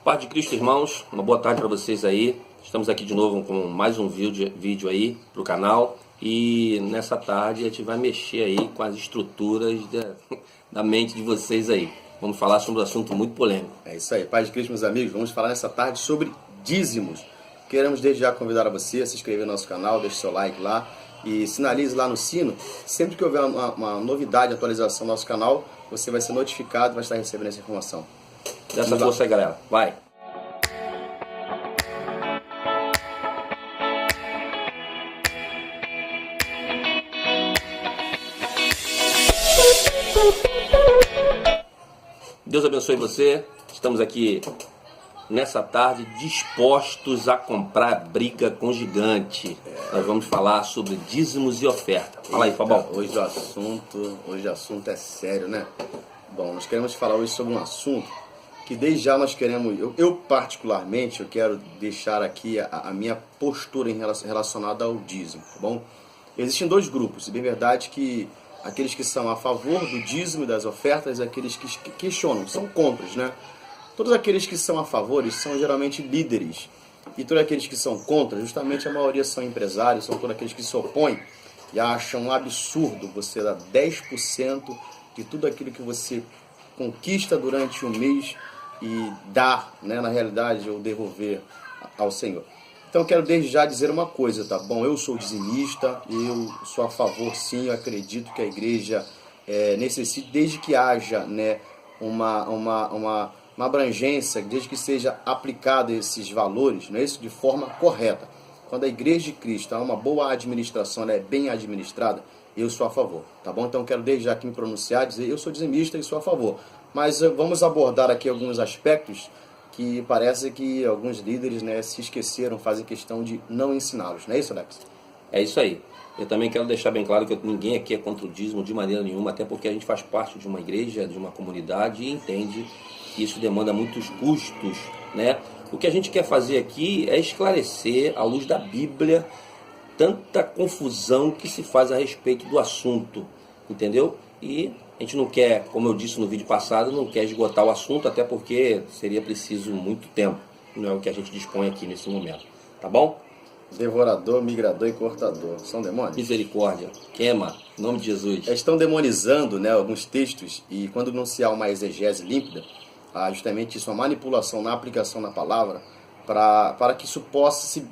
Paz de Cristo, irmãos, uma boa tarde para vocês aí. Estamos aqui de novo com mais um vídeo aí para o canal. E nessa tarde a gente vai mexer aí com as estruturas da mente de vocês aí. Vamos falar sobre um assunto muito polêmico. É isso aí, Paz de Cristo, meus amigos. Vamos falar nessa tarde sobre dízimos. Queremos desde já convidar a você a se inscrever no nosso canal, deixe seu like lá e sinalize lá no sino. Sempre que houver uma novidade, atualização do nosso canal, você vai ser notificado e vai estar recebendo essa informação. Dessa força aí, galera. Vai! Deus abençoe você. Estamos aqui nessa tarde dispostos a comprar briga com gigante. Nós vamos falar sobre dízimos e oferta. Fala aí, Fabão. Hoje o assunto é sério, né? Bom, nós queremos falar hoje sobre um assunto que desde já nós queremos, eu particularmente, eu quero deixar aqui a minha postura relacionada ao dízimo, tá bom? Existem dois grupos, e bem verdade que aqueles que são a favor do dízimo e das ofertas e aqueles que questionam, são contras, né? Todos aqueles que são a favor são geralmente líderes, e todos aqueles que são contra, justamente a maioria são empresários, são todos aqueles que se opõem e acham um absurdo você dar 10% de tudo aquilo que você conquista durante um mês e dar, né, na realidade, ou devolver ao Senhor. Então eu quero desde já dizer uma coisa, tá bom? Eu sou dizimista, eu sou a favor sim, eu acredito que a igreja necessita, desde que haja, né, uma abrangência, desde que seja aplicado esses valores, né, isso de forma correta. Quando a igreja de Cristo há uma boa administração, ela é bem administrada, eu sou a favor, tá bom? Então eu quero desde já aqui me pronunciar, dizer eu sou dizimista e sou a favor. Mas vamos abordar aqui alguns aspectos que parece que alguns líderes, né, se esqueceram, fazem questão de não ensiná-los. Não é isso, Alex? É isso aí. Eu também quero deixar bem claro que ninguém aqui é contra o dízimo de maneira nenhuma, até porque a gente faz parte de uma igreja, de uma comunidade e entende que isso demanda muitos custos, né? O que a gente quer fazer aqui é esclarecer, à luz da Bíblia, tanta confusão que se faz a respeito do assunto, entendeu? E a gente não quer, como eu disse no vídeo passado, não quer esgotar o assunto, até porque seria preciso muito tempo. Não é o que a gente dispõe aqui nesse momento, tá bom? Devorador, migrador e cortador. São demônios? Misericórdia, queima, em nome de Jesus. Estão demonizando, né, alguns textos e quando não se há uma exegese límpida, há justamente isso, uma manipulação na aplicação da palavra para que isso possa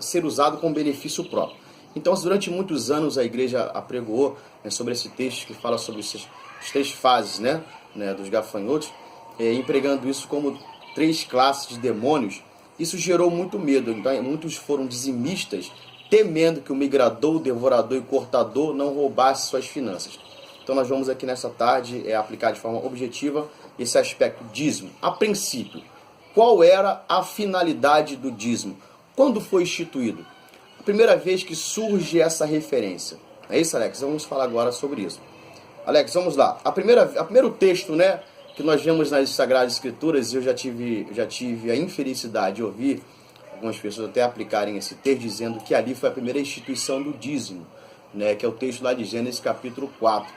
ser usado com benefício próprio. Então, durante muitos anos a igreja apregoou, né, sobre esse texto que fala sobre as três fases, né, dos gafanhotos, empregando isso como três classes de demônios. Isso gerou muito medo, então muitos foram dizimistas, temendo que o migrador, o devorador e o cortador não roubassem suas finanças. Então nós vamos aqui nessa tarde aplicar de forma objetiva esse aspecto dízimo. A princípio, qual era a finalidade do dízimo? Quando foi instituído? A primeira vez que surge essa referência. É isso, Alex? Vamos falar agora sobre isso. Alex, vamos lá. A primeiro texto, né, que nós vemos nas Sagradas Escrituras, eu já tive a infelicidade de ouvir algumas pessoas até aplicarem esse texto, dizendo que ali foi a primeira instituição do dízimo, né, que é o texto lá de Gênesis capítulo 4,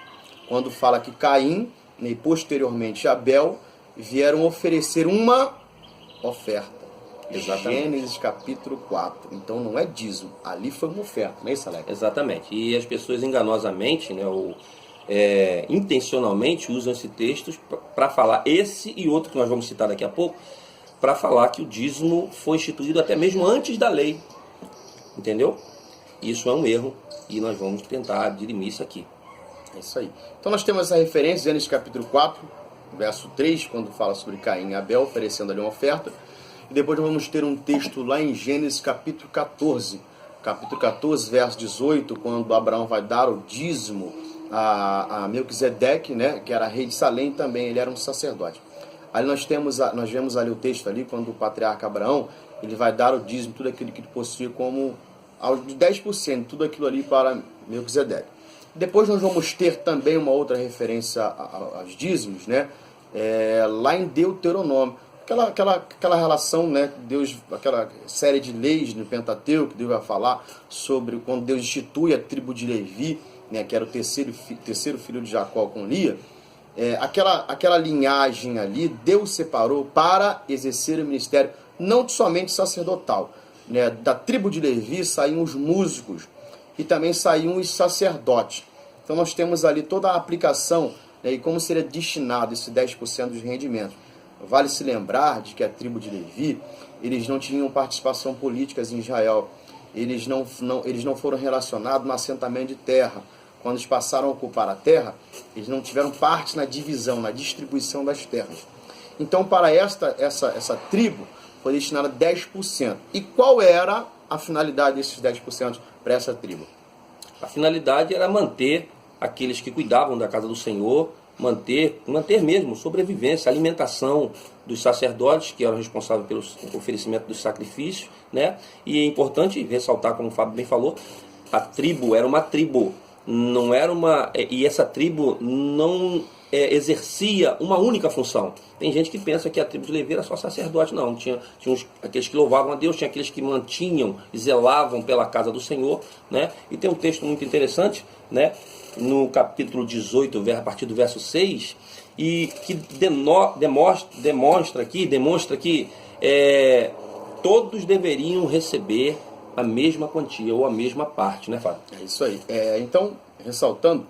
quando fala que Caim, né, e posteriormente Abel vieram oferecer uma oferta. Exatamente. Gênesis capítulo 4. Então não é dízimo, ali foi uma oferta, não é isso, Alex? Exatamente. E as pessoas enganosamente, né, intencionalmente usam esse texto para falar esse e outro que nós vamos citar daqui a pouco, para falar que o dízimo foi instituído até mesmo antes da lei. Entendeu? Isso é um erro e nós vamos tentar dirimir isso aqui. É isso aí. Então nós temos essa referência, Gênesis capítulo 4, verso 3, quando fala sobre Caim e Abel oferecendo ali uma oferta. E depois nós vamos ter um texto lá em Gênesis capítulo 14. Capítulo 14, verso 18, quando Abraão vai dar o dízimo a Melquisedeque, né, que era rei de Salém também, ele era um sacerdote. Aí nós vemos ali o texto ali, quando o patriarca Abraão, ele vai dar o dízimo, tudo aquilo que ele possui como de 10%, tudo aquilo ali para Melquisedeque. Depois nós vamos ter também uma outra referência aos dízimos, né, lá em Deuteronômio. Aquela relação, né, Deus, aquela série de leis no Pentateuco, que Deus vai falar sobre quando Deus institui a tribo de Levi, né, que era o terceiro filho de Jacó com Lia, aquela linhagem ali, Deus separou para exercer o ministério, não somente sacerdotal. Né? Da tribo de Levi saíam os músicos e também saíam os sacerdotes. Então nós temos ali toda a aplicação, né, e como seria destinado esse 10% dos rendimentos. Vale se lembrar de que a tribo de Levi, eles não tinham participação política em Israel. Eles não foram relacionados no assentamento de terra. Quando eles passaram a ocupar a terra, eles não tiveram parte na divisão, na distribuição das terras. Então, para essa tribo, foi destinado 10%. E qual era a finalidade desses 10% para essa tribo? A finalidade era manter aqueles que cuidavam da casa do Senhor, manter mesmo sobrevivência, alimentação dos sacerdotes, que eram responsáveis pelo oferecimento dos sacrifícios, né? E é importante ressaltar, como o Fábio bem falou, a tribo era uma tribo, não era uma... E essa tribo não exercia uma única função. Tem gente que pensa que a tribo de Levi era só sacerdote. Não, tinha aqueles que louvavam a Deus, tinha aqueles que mantinham e zelavam pela casa do Senhor, né? E tem um texto muito interessante, né? No capítulo 18, a partir do verso 6, e que demonstra que todos deveriam receber a mesma quantia ou a mesma parte, né, Fábio? É isso aí. Então, ressaltando,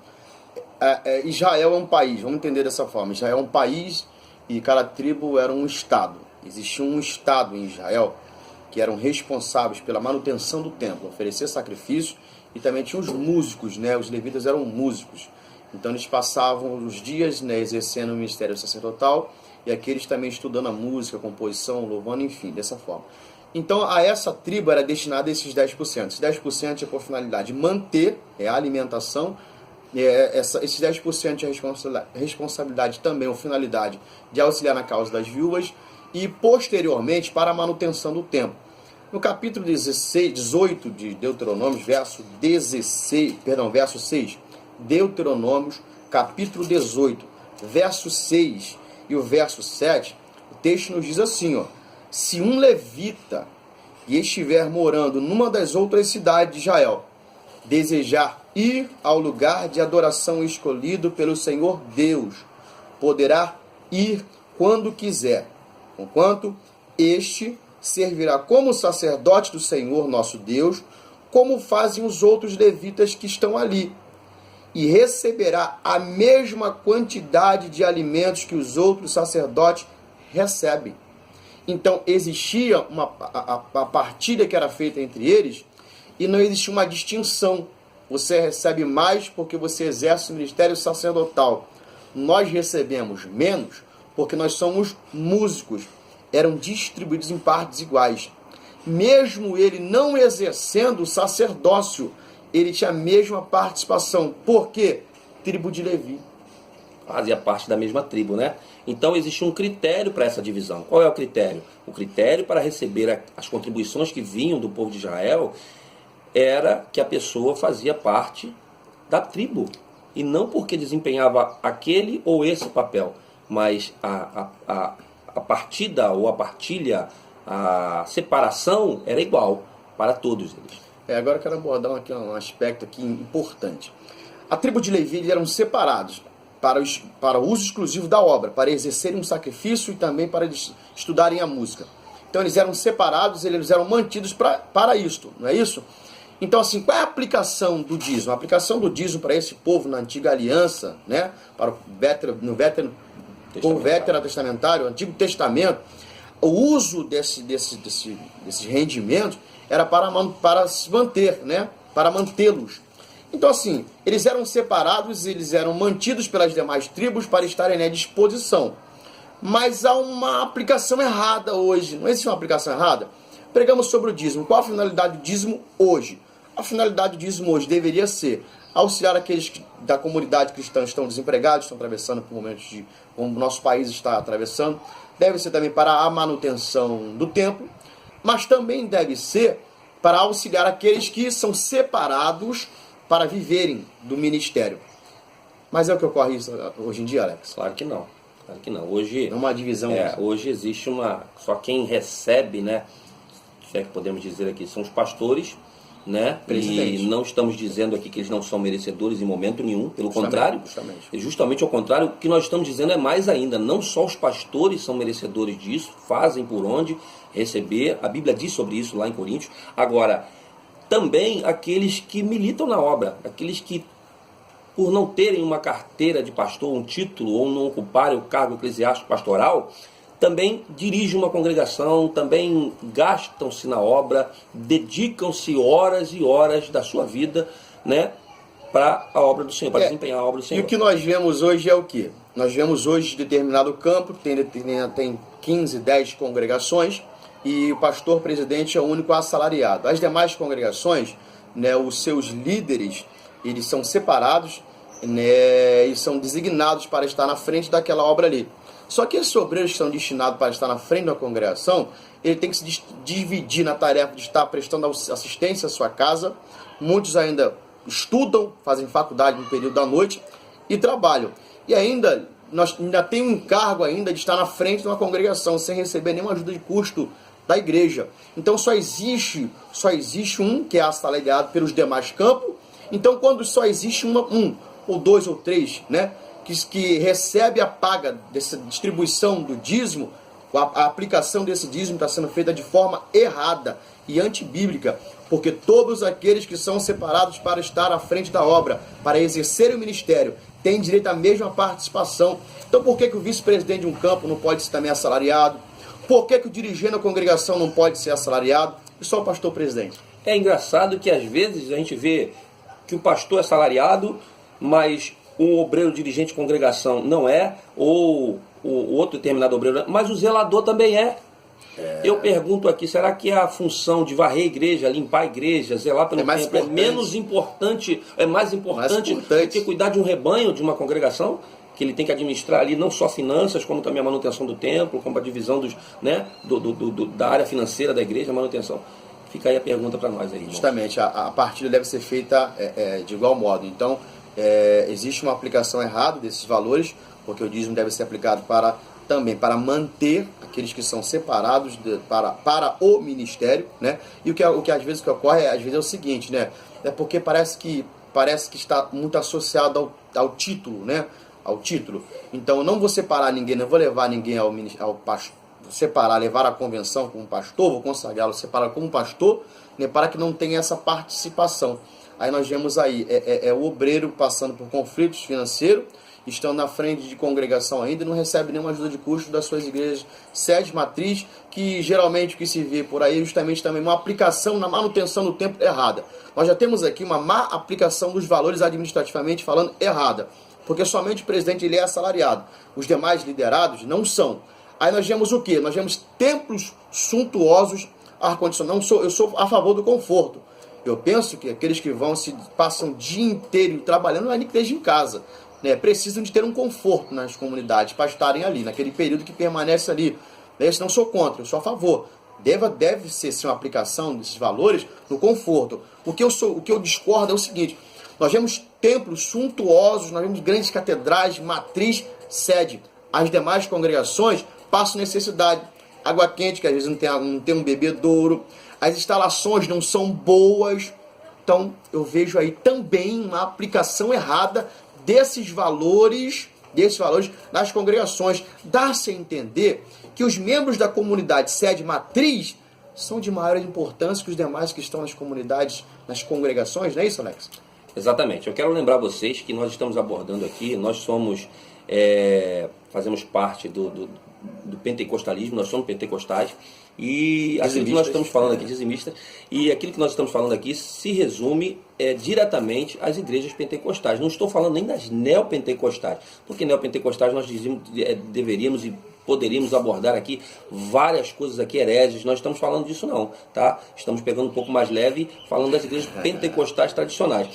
Israel é um país, vamos entender dessa forma. Israel é um país e cada tribo era um estado. Existia um estado em Israel que eram responsáveis pela manutenção do templo, oferecer sacrifícios, e também tinha os músicos, né? Os levitas eram músicos. Então eles passavam os dias, né, exercendo o ministério sacerdotal, e aqueles também estudando a música, a composição, louvando, enfim, dessa forma. Então a essa tribo era destinado esses 10%. Esses 10% é por finalidade de manter a alimentação. Esses 10% de responsabilidade também, ou finalidade de auxiliar na causa das viúvas, e posteriormente para a manutenção do templo. No capítulo 18 de Deuteronômios, verso 6, Deuteronômios, capítulo 18, verso 6 e o verso 7, o texto nos diz assim, ó: se um levita e estiver morando numa das outras cidades de Israel, desejar ir ao lugar de adoração escolhido pelo Senhor Deus, poderá ir quando quiser, conquanto este servirá como sacerdote do Senhor nosso Deus, como fazem os outros levitas que estão ali, e receberá a mesma quantidade de alimentos que os outros sacerdotes recebem. Então existia a partilha que era feita entre eles, e não existia uma distinção. Você recebe mais porque você exerce o ministério sacerdotal. Nós recebemos menos porque nós somos músicos. Eram distribuídos em partes iguais. Mesmo ele não exercendo o sacerdócio, ele tinha a mesma participação. Por quê? Tribo de Levi. Fazia parte da mesma tribo, né? Então existia um critério para essa divisão. Qual é o critério? O critério para receber as contribuições que vinham do povo de Israel era que a pessoa fazia parte da tribo. E não porque desempenhava aquele ou esse papel, mas a partida ou a partilha, a separação era igual para todos eles. Agora eu quero abordar aqui um aspecto aqui importante. A tribo de Levi eram separados para o uso exclusivo da obra, para exercerem um sacrifício e também para estudarem a música. Então eles eram separados, eles eram mantidos para isto, não é isso? Então, assim, qual é a aplicação do dízimo? A aplicação do dízimo para esse povo na antiga aliança, né? Para o povo veterotestamentário, o Antigo Testamento, o uso desses rendimentos era para se manter, né? Para mantê-los. Então, assim, eles eram separados, eles eram mantidos pelas demais tribos para estarem à disposição. Mas há uma aplicação errada hoje. Não existe uma aplicação errada? Pregamos sobre o dízimo. Qual a finalidade do dízimo hoje? A finalidade do dízimo hoje deveria ser auxiliar aqueles da comunidade cristã que estão desempregados, estão atravessando por momentos como o nosso país está atravessando. Deve ser também para a manutenção do templo, mas também deve ser para auxiliar aqueles que são separados para viverem do ministério. Mas é o que ocorre isso hoje em dia, Alex? Claro que não. Claro que não. Hoje, é uma divisão. Hoje existe só quem recebe, né? Se é que podemos dizer aqui, são os pastores, né? Presidente. E não estamos dizendo aqui que eles não são merecedores em momento nenhum, pelo contrário. Justamente ao contrário, o que nós estamos dizendo é mais ainda, não só os pastores são merecedores disso, fazem por onde receber, a Bíblia diz sobre isso lá em Coríntios. Agora, também aqueles que militam na obra, aqueles que, por não terem uma carteira de pastor, um título, ou não ocuparem o cargo eclesiástico pastoral, também dirigem uma congregação, também gastam-se na obra, dedicam-se horas e horas da sua vida, né, para a obra do Senhor, para desempenhar a obra do Senhor. E o que nós vemos hoje é o quê? Nós vemos hoje determinado campo, tem 15, 10 congregações, e o pastor presidente é o único assalariado. As demais congregações, né, os seus líderes, eles são separados, né, e são designados para estar na frente daquela obra ali. Só que esses obreiros que são destinados para estar na frente da congregação, ele tem que se dividir na tarefa de estar prestando assistência à sua casa. Muitos ainda estudam, fazem faculdade no período da noite e trabalham. E ainda, nós ainda tem um encargo ainda de estar na frente de uma congregação, sem receber nenhuma ajuda de custo da igreja. Então só existe um que é assalariado pelos demais campos. Então quando só existe um ou dois ou três, né, que recebe a paga dessa distribuição do dízimo, a aplicação desse dízimo está sendo feita de forma errada e antibíblica, porque todos aqueles que são separados para estar à frente da obra, para exercer o ministério, têm direito à mesma participação. Então por que o vice-presidente de um campo não pode ser também assalariado? Por que o dirigente da congregação não pode ser assalariado? E só o pastor presidente? É engraçado que às vezes a gente vê que o pastor é assalariado, mas um obreiro dirigente de congregação não é, ou o outro determinado obreiro, mas o zelador também é. Eu pergunto aqui, será que a função de varrer a igreja, limpar a igreja, zelar pelo templo é menos importante, é mais importante do que cuidar de um rebanho, de uma congregação? Que ele tem que administrar ali não só finanças, como também a manutenção do templo, como a divisão dos, né, da área financeira da igreja, a manutenção. Fica aí a pergunta para nós aí, irmão. Justamente, a partilha deve ser feita de igual modo. Então, existe uma aplicação errada desses valores, porque o dízimo deve ser aplicado também para manter aqueles que são separados para o ministério, né? E o que às vezes ocorre é o seguinte, né? É porque parece que está muito associado ao título, né? Ao título. Então eu não vou separar ninguém, não vou levar ninguém ao pastor, levar a convenção como pastor, vou consagrá-lo, separar como pastor, né? Para que não tenha essa participação. Aí nós vemos aí, o obreiro passando por conflitos financeiros, estão na frente de congregação ainda, não recebe nenhuma ajuda de custo das suas igrejas sede matriz, que geralmente o que se vê por aí é justamente também uma aplicação na manutenção do templo errada. Nós já temos aqui uma má aplicação dos valores administrativamente falando errada, porque somente o presidente ele é assalariado, os demais liderados não são. Aí nós vemos o quê? Nós vemos templos suntuosos, ar-condicionado. Eu sou a favor do conforto. Eu penso que aqueles que passam o dia inteiro trabalhando na igreja em casa, né, precisam de ter um conforto nas comunidades para estarem ali, naquele período que permanece ali. Eu não sou contra, eu sou a favor. Deve ser uma aplicação desses valores no conforto. O que eu discordo é o seguinte: nós vemos templos suntuosos, nós vemos grandes catedrais, matriz, sede. As demais congregações passam necessidade. Água quente, que às vezes não tem um bebedouro. As instalações não são boas. Então, eu vejo aí também uma aplicação errada desses valores nas congregações. Dá-se a entender que os membros da comunidade sede matriz são de maior importância que os demais que estão nas comunidades, nas congregações, não é isso, Alex? Exatamente. Eu quero lembrar vocês que nós estamos abordando aqui, nós fazemos parte do pentecostalismo, nós somos pentecostais, e aquilo que nós estamos falando aqui, dizimistas, e aquilo que nós estamos falando aqui se resume diretamente às igrejas pentecostais. Não estou falando nem das neopentecostais, porque neopentecostais nós deveríamos e poderíamos abordar aqui várias coisas aqui hereges. Nós estamos falando disso não, tá? Estamos pegando um pouco mais leve, falando das igrejas pentecostais tradicionais.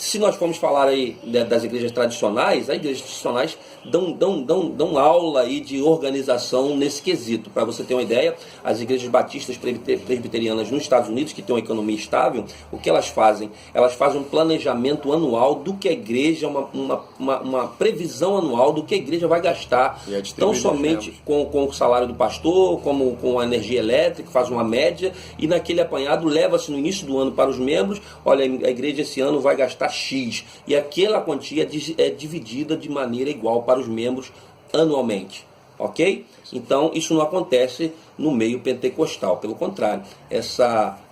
Se nós formos falar aí das igrejas tradicionais, as igrejas tradicionais dão aula aí de organização nesse quesito. Para você ter uma ideia, as igrejas batistas presbiterianas nos Estados Unidos, que têm uma economia estável, o que elas fazem? Elas fazem um planejamento anual do que a igreja, uma previsão anual do que a igreja vai gastar, tão somente com o salário do pastor, como com a energia elétrica, faz uma média, e naquele apanhado leva-se no início do ano para os membros, olha, a igreja esse ano vai gastar X, e aquela quantia é dividida de maneira igual para os membros anualmente, ok? Então isso não acontece no meio pentecostal, pelo contrário,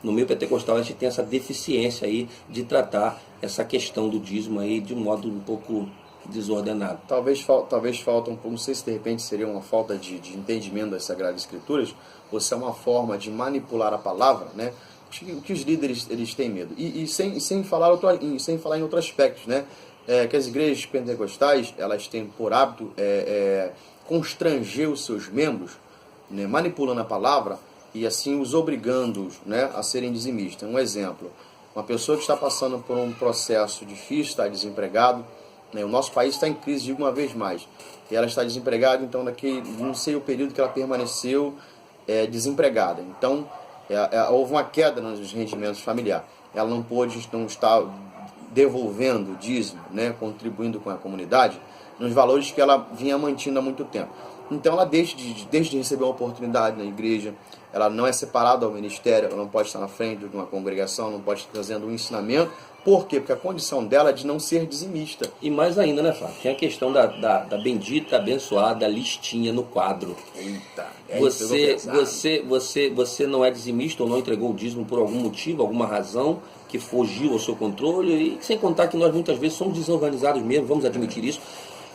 no meio pentecostal a gente tem essa deficiência aí de tratar essa questão do dízimo aí de um modo um pouco desordenado. Talvez falta um pouco, não sei se de repente seria uma falta de entendimento das Sagradas Escrituras, ou se é uma forma de manipular a palavra, né? O que os líderes eles têm medo. E sem falar em outros aspectos, né? Que as igrejas pentecostais elas têm por hábito constranger os seus membros, né? Manipulando a palavra e assim os obrigando, né? A serem dizimistas. Um exemplo, uma pessoa que está passando por um processo difícil, está desempregado, né? O nosso país está em crise de uma vez mais, e ela está desempregada, então não sei o período que ela permaneceu desempregada. Então houve uma queda nos rendimentos familiares. Ela não está devolvendo o dízimo, né, contribuindo com a comunidade, nos valores que ela vinha mantendo há muito tempo. Então ela deixa de receber uma oportunidade na igreja, ela não é separada ao ministério, ela não pode estar na frente de uma congregação, não pode estar trazendo um ensinamento. Por quê? Porque a condição dela é de não ser dizimista. E mais ainda, né, Flávio? Tem a questão da bendita, abençoada listinha no quadro. Eita, você não é dizimista ou não entregou o dízimo por algum motivo, alguma razão que fugiu ao seu controle, e sem contar que nós muitas vezes somos desorganizados mesmo, vamos admitir isso.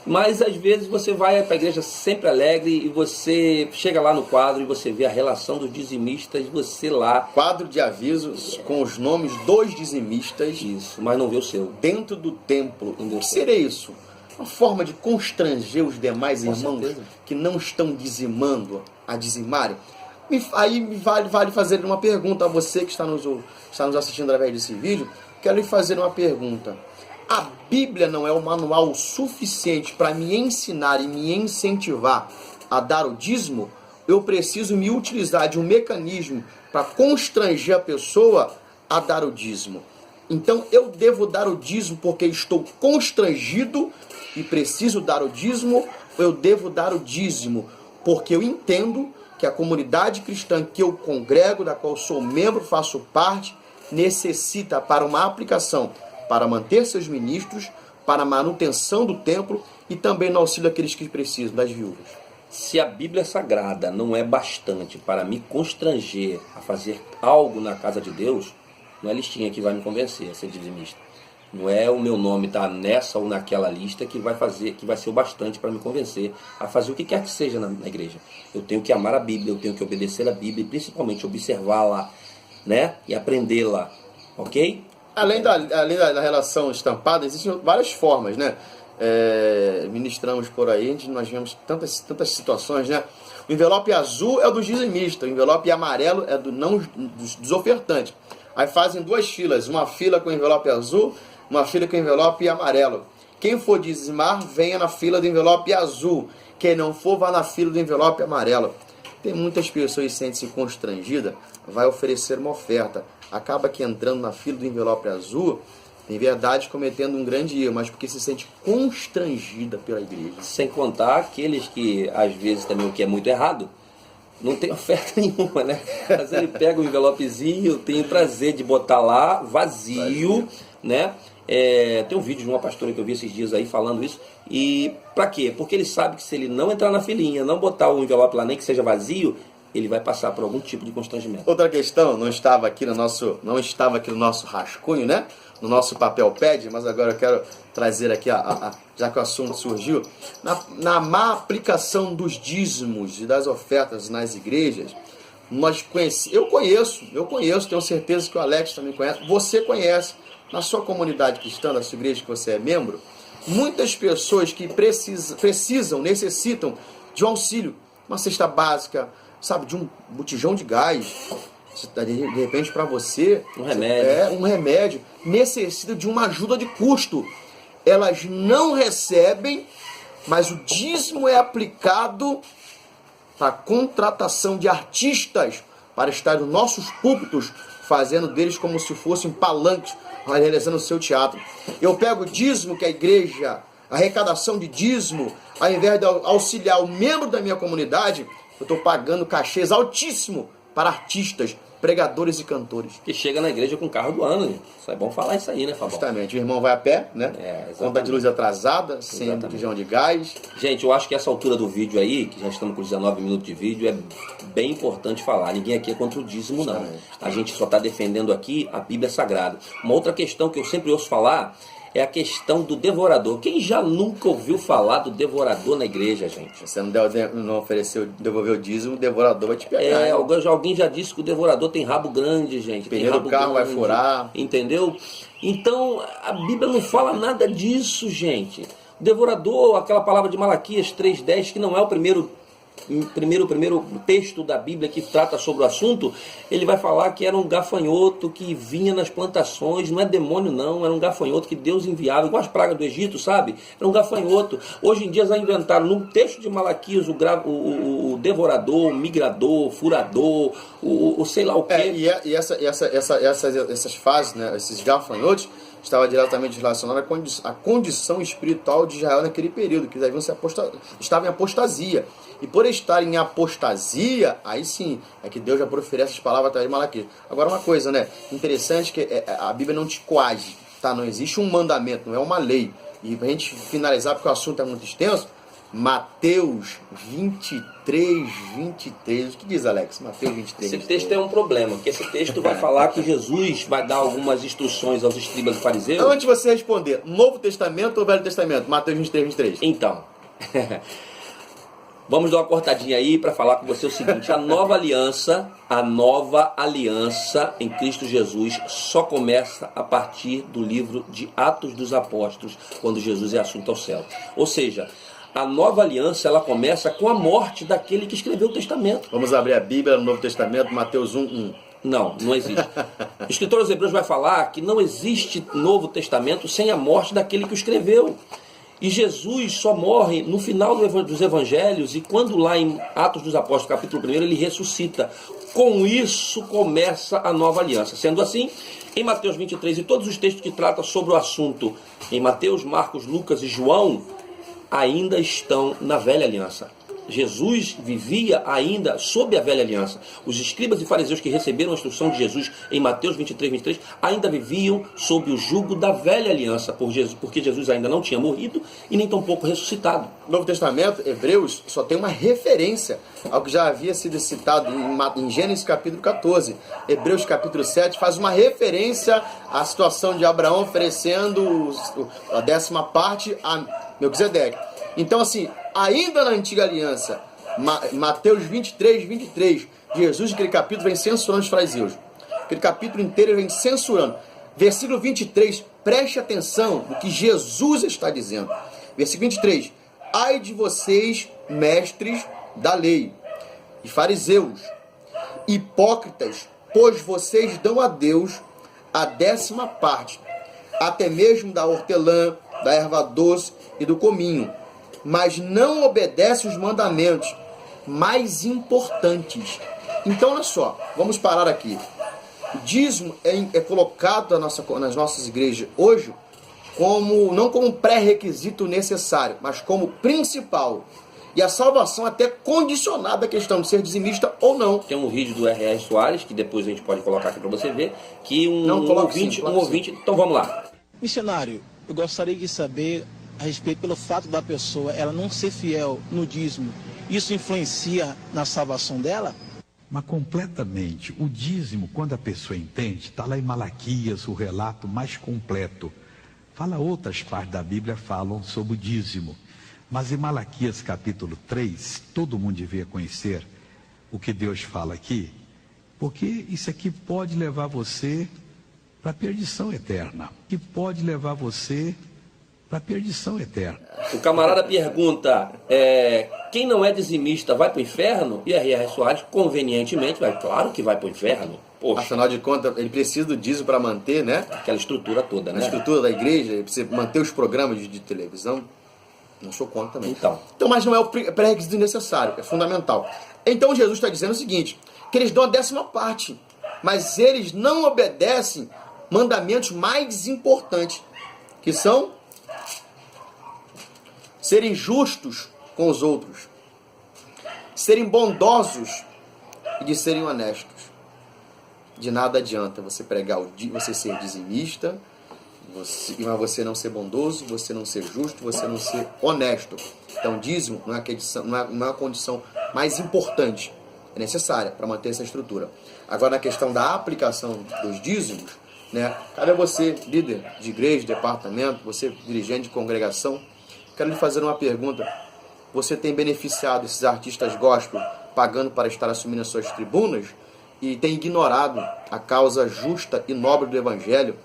Mas às vezes você vai para a igreja sempre alegre e você chega lá no quadro e você vê a relação dos dizimistas, você lá... Quadro de avisos com os nomes dos dizimistas. Isso, mas não vê o seu. Dentro do templo. O que seria isso? Uma forma de constranger os demais irmãos que não estão dizimando a dizimarem. Aí vale fazer uma pergunta a você que está nos assistindo através desse vídeo. Quero lhe fazer uma pergunta. A Bíblia não é o manual suficiente para me ensinar e me incentivar a dar o dízimo? Eu preciso me utilizar de um mecanismo para constranger a pessoa a dar o dízimo. Então eu devo dar o dízimo porque estou constrangido e preciso dar o dízimo, ou eu devo dar o dízimo porque eu entendo que a comunidade cristã que eu congrego, da qual sou membro, faço parte, necessita para uma aplicação para manter seus ministros, para a manutenção do templo e também no auxílio àqueles que precisam, das viúvas. Se a Bíblia Sagrada não é bastante para me constranger a fazer algo na casa de Deus, não é a listinha que vai me convencer a ser dizimista. Não é o meu nome estar nessa ou naquela lista que vai ser o bastante para me convencer a fazer o que quer que seja na igreja. Eu tenho que amar a Bíblia, eu tenho que obedecer a Bíblia e principalmente observá-la, né? E aprendê-la, ok? Além da relação estampada, existem várias formas, né? Ministramos por aí, nós vemos tantas situações, né? O envelope azul é o dos dizimistas, o envelope amarelo é dos ofertantes. Aí fazem duas filas, uma fila com envelope azul, uma fila com envelope amarelo. Quem for dizimar, venha na fila do envelope azul. Quem não for, vá na fila do envelope amarelo. Tem muitas pessoas que sentem-se constrangidas, vai oferecer uma oferta. Acaba que entrando na fila do envelope azul, em verdade cometendo um grande erro, mas porque se sente constrangida pela igreja. Sem contar aqueles que, às vezes, também o que é muito errado, não tem oferta nenhuma, né? Mas ele pega o envelopezinho, tem o prazer de botar lá, vazio, né? Tem um vídeo de uma pastora que eu vi esses dias aí falando isso. E pra quê? Porque ele sabe que se ele não entrar na filinha, não botar o envelope lá, nem que seja vazio, ele vai passar por algum tipo de constrangimento. Outra questão, não estava aqui no nosso rascunho, né? No nosso papel pad, mas agora eu quero trazer aqui, já que o assunto surgiu, na má aplicação dos dízimos e das ofertas nas igrejas, eu conheço, tenho certeza que o Alex também conhece, você conhece, na sua comunidade cristã, na sua igreja que você é membro, muitas pessoas que necessitam de um auxílio, uma cesta básica, sabe, de um botijão de gás, De repente, para você, um remédio. um remédio, necessita de uma ajuda de custo. Elas não recebem, mas o dízimo é aplicado para a contratação de artistas para estar nos nossos púlpitos, fazendo deles como se fossem palanques, realizando o seu teatro. Eu pego o dízimo que a igreja, a arrecadação de dízimo, ao invés de auxiliar o membro da minha comunidade, eu estou pagando cachês altíssimos para artistas, pregadores e cantores. Que chega na igreja com o carro do ano, né? Isso é bom falar isso aí, né, Fabão? Justamente, o irmão vai a pé, né? Conta de luz atrasada, sem botijão de gás. Gente, eu acho que essa altura do vídeo aí, que já estamos com 19 minutos de vídeo, é bem importante falar. Ninguém aqui é contra o dízimo, não. A gente só está defendendo aqui a Bíblia Sagrada. Uma outra questão que eu sempre ouço falar é a questão do devorador. Quem já nunca ouviu falar do devorador na igreja, gente? Você não ofereceu, devolver o dízimo, o devorador vai te pegar. Alguém já disse que o devorador tem rabo grande, gente. O pneu do carro vai furar. Entendeu? Então, a Bíblia não fala nada disso, gente. O devorador, aquela palavra de Malaquias 3,10, que não é o primeiro texto da Bíblia que trata sobre o assunto, ele vai falar que era um gafanhoto que vinha nas plantações, não é demônio não, era um gafanhoto que Deus enviava, igual as pragas do Egito, sabe? Era um gafanhoto. Hoje em dia já inventaram no texto de Malaquias o devorador, o migrador, o furador, o sei lá o quê. Essas fases, né, esses gafanhotos, estava diretamente relacionado à condição espiritual de Israel naquele período, que estava em apostasia. E por estar em apostasia, aí sim, é que Deus já profere essas palavras através de Malaquias. Agora uma coisa, né, interessante que a Bíblia não te coage, tá? Não existe um mandamento, não é uma lei. E pra gente finalizar, porque o assunto é muito extenso, Mateus 23, 23. O que diz, Alex? Mateus 23. Esse texto é um problema, porque esse texto vai falar que Jesus vai dar algumas instruções aos escribas e fariseus. Antes de você responder, Novo Testamento ou Velho Testamento? Mateus 23, 23. Então, vamos dar uma cortadinha aí para falar com você o seguinte: a nova aliança em Cristo Jesus só começa a partir do livro de Atos dos Apóstolos, quando Jesus é assunto ao céu. Ou seja, a nova aliança, ela começa com a morte daquele que escreveu o testamento. Vamos abrir a Bíblia no Novo Testamento, Mateus 1:1. Não existe. O escritor aos Hebreus vai falar que não existe Novo Testamento sem a morte daquele que o escreveu. E Jesus só morre no final dos evangelhos, e quando lá em Atos dos Apóstolos, capítulo 1, ele ressuscita. Com isso começa a nova aliança. Sendo assim, em Mateus 23 e todos os textos que tratam sobre o assunto, em Mateus, Marcos, Lucas e João, ainda estão na velha aliança. Jesus vivia ainda sob a velha aliança. Os escribas e fariseus que receberam a instrução de Jesus em Mateus 23, 23, ainda viviam sob o jugo da velha aliança, porque Jesus ainda não tinha morrido e nem tampouco ressuscitado. No Novo Testamento, Hebreus, só tem uma referência ao que já havia sido citado em Gênesis capítulo 14. Hebreus capítulo 7 faz uma referência à situação de Abraão oferecendo a 10ª parte a Melquisedeque. Então, assim, ainda na antiga aliança, Mateus 23, 23, Jesus, naquele capítulo, vem censurando os fariseus. Aquele capítulo inteiro ele vem censurando. Versículo 23, preste atenção no que Jesus está dizendo. Versículo 23, ai de vocês, mestres da lei, e fariseus, hipócritas, pois vocês dão a Deus a 10ª parte, até mesmo da hortelã, da erva doce e do cominho, mas não obedece os mandamentos mais importantes. Então, olha só, vamos parar aqui. O dízimo é colocado nas nossas igrejas hoje não como pré-requisito necessário, mas como principal. E a salvação até condicionada à questão de ser dizimista ou não. Tem um vídeo do R.R. Soares, que depois a gente pode colocar aqui para você ver, que um ouvinte... Então vamos lá. Missionário, eu gostaria de saber a respeito pelo fato da pessoa ela não ser fiel no dízimo. Isso influencia na salvação dela? Mas completamente. O dízimo, quando a pessoa entende, está lá em Malaquias, o relato mais completo. Outras partes da Bíblia falam sobre o dízimo. Mas em Malaquias capítulo 3, todo mundo devia conhecer o que Deus fala aqui, porque isso aqui pode levar você para a perdição eterna. Que pode levar você para a perdição eterna. O camarada pergunta, quem não é dizimista vai para o inferno? E R.R. Soares, convenientemente, vai, claro que vai para o inferno. Poxa, Afinal de contas, ele precisa do dízimo para manter, né? aquela estrutura toda, A né? estrutura da igreja, ele precisa manter os programas de televisão. Não sou contra também. Então, Mas não é o pré-requisito necessário, é fundamental. Então Jesus está dizendo o seguinte, que eles dão a 10ª, mas eles não obedecem mandamentos mais importantes, que são serem justos com os outros, serem bondosos e de serem honestos. De nada adianta você pregar, você ser dizimista, mas você não ser bondoso, você não ser justo, você não ser honesto. Então, dízimo não é a condição mais importante, é necessária para manter essa estrutura. Agora, na questão da aplicação dos dízimos, né, cabe a você, líder de igreja, departamento, você dirigente de congregação, quero lhe fazer uma pergunta. Você tem beneficiado esses artistas gospel pagando para estar assumindo as suas tribunas e tem ignorado a causa justa e nobre do Evangelho,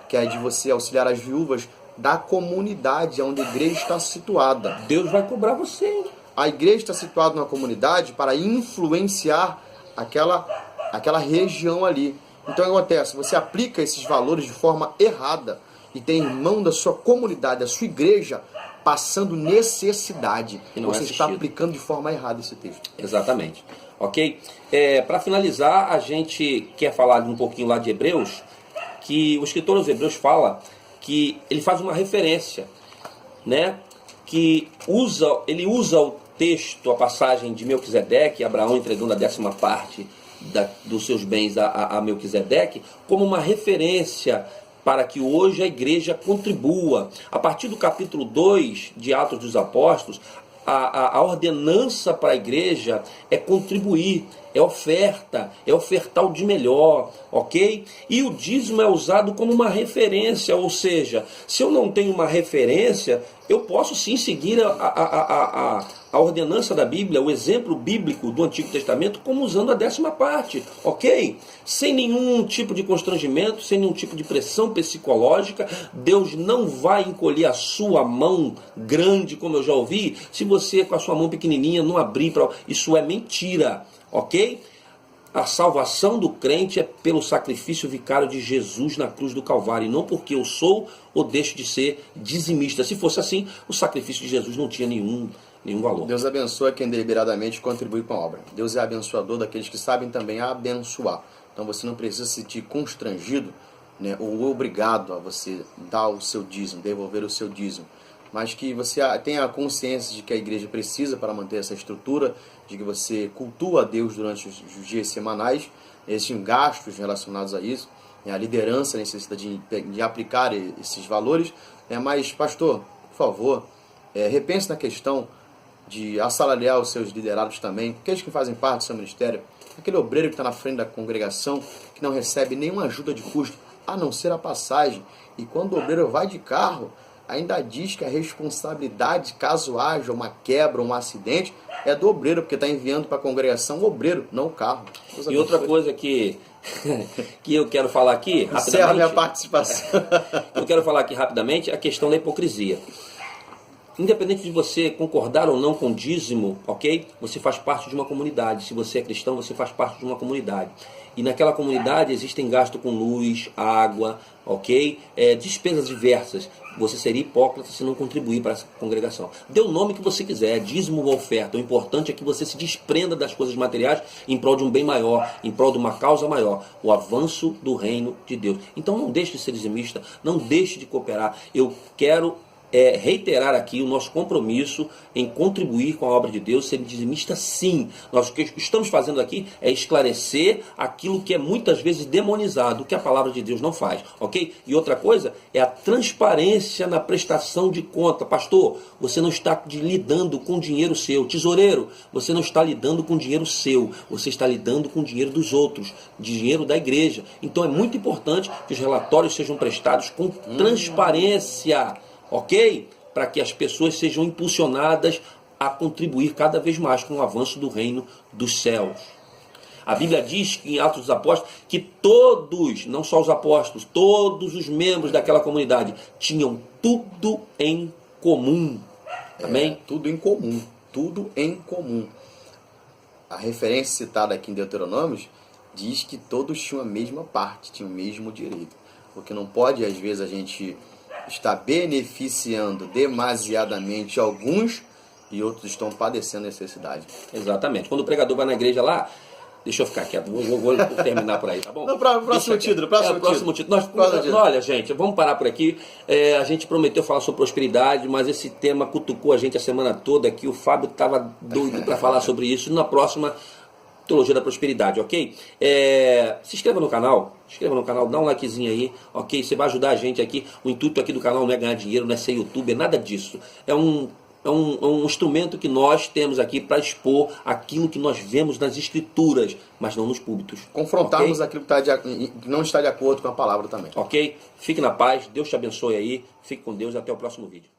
que é de você auxiliar as viúvas da comunidade onde a igreja está situada. Deus vai cobrar você, hein? A igreja está situada numa comunidade para influenciar aquela região ali. Então, o que acontece? Você aplica esses valores de forma errada e tem irmão da sua comunidade, da sua igreja, passando necessidade. E não é você está assistido. aplicando de forma errada esse texto. Exatamente. Ok? Para finalizar, a gente quer falar um pouquinho lá de Hebreus, que o escritor aos Hebreus fala que ele faz uma referência, né? Que ele usa o texto, a passagem de Melquisedeque, Abraão entregando a 10ª dos seus bens a Melquisedeque, como uma referência para que hoje a igreja contribua. A partir do capítulo 2 de Atos dos Apóstolos, a ordenança para a igreja é contribuir, é oferta, é ofertar o de melhor, ok? E o dízimo é usado como uma referência, ou seja, se eu não tenho uma referência, eu posso sim seguir a ordenança da Bíblia, o exemplo bíblico do Antigo Testamento, como usando a 10ª, ok? Sem nenhum tipo de constrangimento, sem nenhum tipo de pressão psicológica. Deus não vai encolher a sua mão grande, como eu já ouvi, se você com a sua mão pequenininha não abrir para... Isso é mentira, ok? A salvação do crente é pelo sacrifício vicário de Jesus na cruz do Calvário, e não porque eu sou ou deixo de ser dizimista. Se fosse assim, o sacrifício de Jesus não tinha nenhum valor. Deus abençoa quem deliberadamente contribui com a obra. Deus é abençoador daqueles que sabem também abençoar. Então você não precisa se sentir constrangido, né, ou obrigado a você dar o seu dízimo, devolver o seu dízimo. Mas que você tenha a consciência de que a igreja precisa para manter essa estrutura, de que você cultua a Deus durante os dias semanais, existem gastos relacionados a isso, né, a liderança necessita de aplicar esses valores, né, mas, pastor, por favor, repense na questão de assalariar os seus liderados também, aqueles que fazem parte do seu ministério, aquele obreiro que está na frente da congregação, que não recebe nenhuma ajuda de custo, a não ser a passagem, e quando o obreiro vai de carro, ainda diz que a responsabilidade, caso haja uma quebra, um acidente, é do obreiro, porque está enviando para a congregação o obreiro, não o carro. E outra coisa que eu quero falar aqui, Encerra rapidamente, a minha participação. eu quero falar aqui rapidamente a questão da hipocrisia. Independente de você concordar ou não com o dízimo, ok? Você faz parte de uma comunidade. Se você é cristão, você faz parte de uma comunidade. E naquela comunidade existem gastos com luz, água, ok? Despesas diversas. Você seria hipócrita se não contribuir para essa congregação. Dê o nome que você quiser, dízimo ou oferta. O importante é que você se desprenda das coisas materiais em prol de um bem maior, em prol de uma causa maior, o avanço do reino de Deus. Então não deixe de ser dizimista, não deixe de cooperar. Eu quero reiterar aqui o nosso compromisso em contribuir com a obra de Deus, ser dizimista sim. Nós o que estamos fazendo aqui é esclarecer aquilo que é muitas vezes demonizado, que a palavra de Deus não faz, ok? E outra coisa é a transparência na prestação de conta. Pastor, você não está lidando com dinheiro seu. Tesoureiro, você não está lidando com dinheiro seu, você está lidando com dinheiro dos outros, dinheiro da igreja. Então é muito importante que os relatórios sejam prestados com transparência, ok? Para que as pessoas sejam impulsionadas a contribuir cada vez mais com o avanço do reino dos céus. A Bíblia diz que em Atos dos Apóstolos que todos, não só os apóstolos, todos os membros daquela comunidade tinham tudo em comum. Amém? Tudo em comum. tudo em comum. A referência citada aqui em Deuteronômio diz que todos tinham a mesma parte, tinham o mesmo direito. Porque não pode, às vezes, a gente estar beneficiando demasiadamente alguns e outros estão padecendo necessidade. Exatamente. Quando o pregador vai na igreja lá, deixa eu ficar quieto, vou terminar por aí, tá bom? No próximo título. Próximo título. Olha, gente, vamos parar por aqui. A gente prometeu falar sobre prosperidade, mas esse tema cutucou a gente a semana toda aqui. O Fábio estava doido para falar sobre isso. Na próxima, Teologia da Prosperidade, ok? Se inscreva no canal, dá um likezinho aí, ok? Você vai ajudar a gente aqui. O intuito aqui do canal não é ganhar dinheiro, não é ser youtuber, nada disso. É um instrumento que nós temos aqui para expor aquilo que nós vemos nas escrituras, mas não nos púlpitos. Confrontarmos aquilo que não está de acordo com a palavra também. Ok? Fique na paz, Deus te abençoe aí, fique com Deus e até o próximo vídeo.